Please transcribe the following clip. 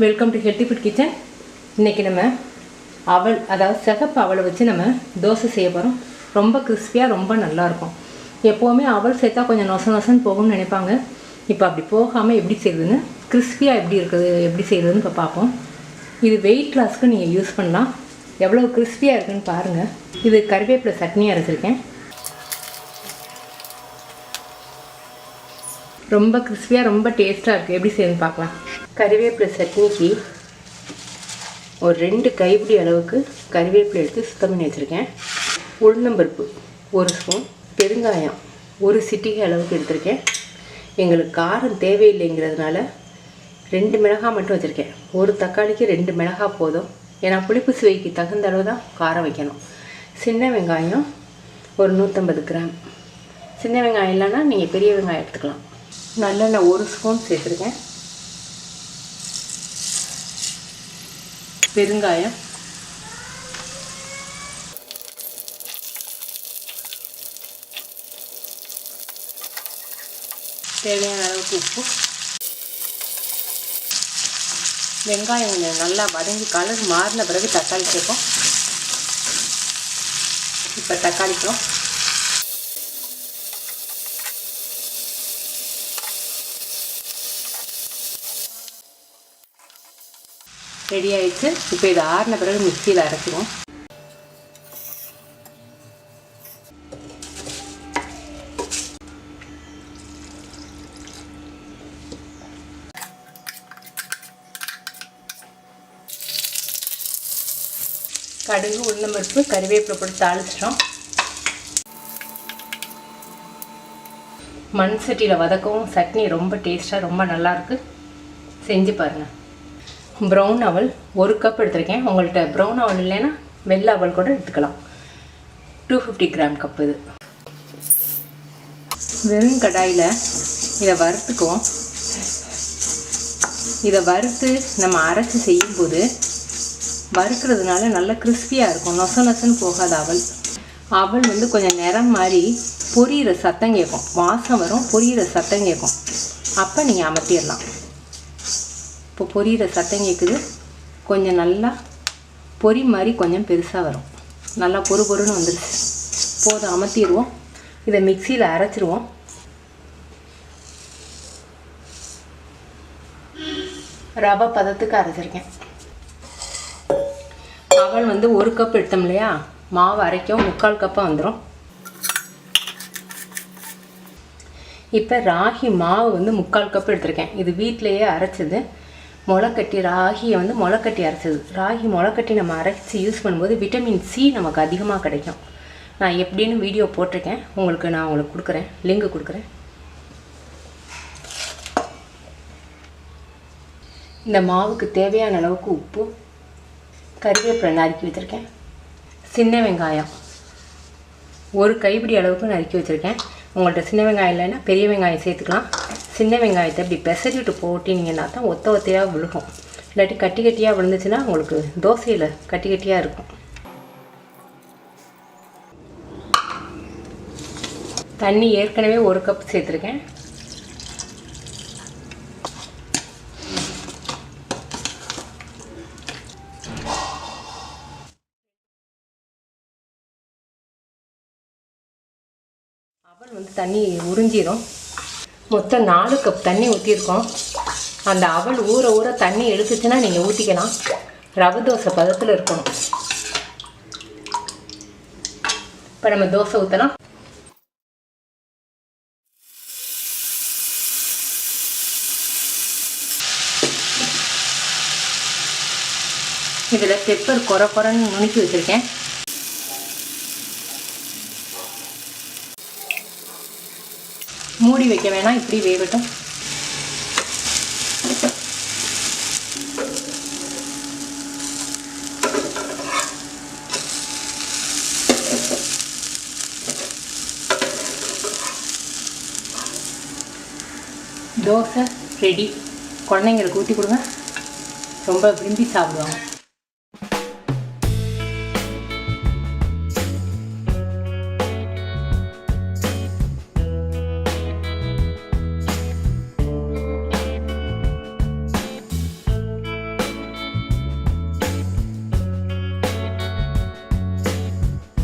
Welcome to healthy food kitchen. இன்றைக்கி நம்ம அவல், அதாவது சிகப்பு அவலை வச்சு நம்ம தோசை செய்ய போகிறோம். ரொம்ப கிறிஸ்பியாக ரொம்ப நல்லாயிருக்கும். எப்போவுமே அவல் சேர்த்தா கொஞ்சம் நொசன்னு போகும்னு நினைப்பாங்க. இப்போ அப்படி போகாமல் எப்படி செய்யுதுன்னு, கிறிஸ்பியாக எப்படி செய்யுதுன்னு இப்போ பார்ப்போம். இது வெயிட் லாஸ்க்கு நீங்கள் யூஸ் பண்ணலாம். எவ்வளோ கிறிஸ்பியாக இருக்குதுன்னு பாருங்கள். இது கறிவேப்பிலை சட்னி அரைச்சிருக்கேன். ரொம்ப கிறிஸ்பியாக ரொம்ப டேஸ்ட்டாக இருக்குது. எப்படி செய்யணும்னு பார்க்கலாம். கறிவேப்பிலை சட்னிக்கு ஒரு 2 கைப்பிடி அளவுக்கு கறிவேப்பிலை எடுத்து சுத்தம் பண்ணி வச்சுருக்கேன். உளுந்தம்பருப்பு 1 ஸ்பூன், பெருங்காயம் 1 சிட்டிகை அளவுக்கு எடுத்திருக்கேன். எங்களுக்கு காரம் தேவையில்லைங்கிறதுனால 2 மிளகாய் மட்டும் வச்சுருக்கேன். ஒரு தக்காளிக்கு 2 மிளகாய் போதும். ஏன்னா புளிப்பு சுவைக்கு தகுந்த அளவு தான் காரம் வைக்கணும். சின்ன வெங்காயம் ஒரு 150 கிராம். சின்ன வெங்காயம் இல்லைன்னா நீங்கள் பெரிய வெங்காயம் எடுத்துக்கலாம். நல்லெண்ணெய் 1 ஸ்பூன் சேர்த்துருக்கேன். பெருங்காயம், தேவையான அளவுக்கு உப்பு. வெங்காயம் கொஞ்சம் நல்லா வதங்கி கலர் மாறின பிறகு தக்காளி சேர்ப்போம். இப்போ தக்காளிக்கும் ரெடி ஆகிடுச்சு. இப்போ இதை ஆறின பிறகு மிக்சியில் அரைச்சிடுவோம். கடுகு, உளுந்தம்பருப்பு, கறிவேப்பிலை போட்டு தாளிச்சிட்டோம். மண் சட்டியில் வதக்கவும் சட்னி ரொம்ப டேஸ்ட்டாக ரொம்ப நல்லாயிருக்கு. செஞ்சு பாருங்கள். ப்ரௌன் அவல் 1 கப் எடுத்திருக்கேன். உங்கள்கிட்ட ப்ரௌன் அவல் இல்லைன்னா வெள்ளை அவல் கூட எடுத்துக்கலாம். 250 கிராம் கப் இது. வெறும் கடாயில் இதை வறுத்துக்குவோம். இதை வறுத்து நம்ம அரைச்சி செய்யும்போது வறுக்கிறதுனால நல்லா கிறிஸ்பியாக இருக்கும். நொசன்னு போகாத அவல். அவல் வந்து கொஞ்சம் நிறம் மாதிரி பொரியிற சத்தம் கேட்கும். வாசம் வரும், பொரியிற சத்தம் கேட்கும். அப்போ நீங்கள் அமர்த்திடலாம். இப்போ பொரியிற சத்தம் கேட்குது. கொஞ்சம் நல்லா பொரி மாதிரி கொஞ்சம் பெருசாக வரும். நல்லா பொறுன்னு வந்துடுச்சு. போதும், அமர்த்திடுவோம். இதை மிக்சியில் அரைச்சிடுவோம். ரவை பதத்துக்கு அரைச்சிருக்கேன். அவல் வந்து 1 கப் எடுத்தோம் இல்லையா, மாவு அரைக்கவும் 3/4 கப்பாக வந்துடும். இப்போ ராகி மாவு வந்து 3/4 கப் எடுத்திருக்கேன். இது வீட்டிலையே அரைச்சது. முளைக்கட்டி ராகியை வந்து முளைக்கட்டி அரைச்சது. ராகி முளைக்கட்டி நம்ம அரைச்சி யூஸ் பண்ணும்போது விட்டமின் சி நமக்கு அதிகமாக கிடைக்கும். நான் எப்படின்னு வீடியோ போட்டிருக்கேன். உங்களுக்கு கொடுக்குறேன், லிங்க் கொடுக்குறேன். இந்த மாவுக்கு தேவையான அளவுக்கு உப்பு, கறிவேப்பிலை நறுக்கி வச்சுருக்கேன். சின்ன வெங்காயம் 1 கைப்பிடி அளவுக்கு நறுக்கி வச்சுருக்கேன். உங்கள்கிட்ட சின்ன வெங்காயம் இல்லைன்னா பெரிய வெங்காயம் சேர்த்துக்கலாம். சின்ன வெங்காயத்தை இப்படி பெசரிட்டு போட்டிங்கன்னா தான் ஒத்தையாக விழுகும். இல்லாட்டி கட்டியாக விழுந்துச்சுன்னா உங்களுக்கு தோசையில் கட்டியாக இருக்கும். தண்ணி ஏற்கனவே 1 கப் சேர்த்துருக்கேன். அவல் வந்து தண்ணி உறிஞ்சிடும். மொத்தம் 4 கப் தண்ணி ஊற்றிருக்கோம். அந்த அவல் ஊற தண்ணி எடுத்துச்சுன்னா நீங்கள் ஊற்றிக்கலாம். ரவை தோசை பதத்தில் இருக்கணும். இப்போ நம்ம தோசை ஊற்றலாம். இதில் பெப்பர் குறைன்னு நுணுக்கி வச்சுருக்கேன். மூடி வைக்க வேணாம், இப்படி வேகட்டும். தோசை ரெடி. குழந்தைங்களுக்கு ஊற்றி கொடுங்க, ரொம்ப விரும்பி சாப்பிடுவாங்க.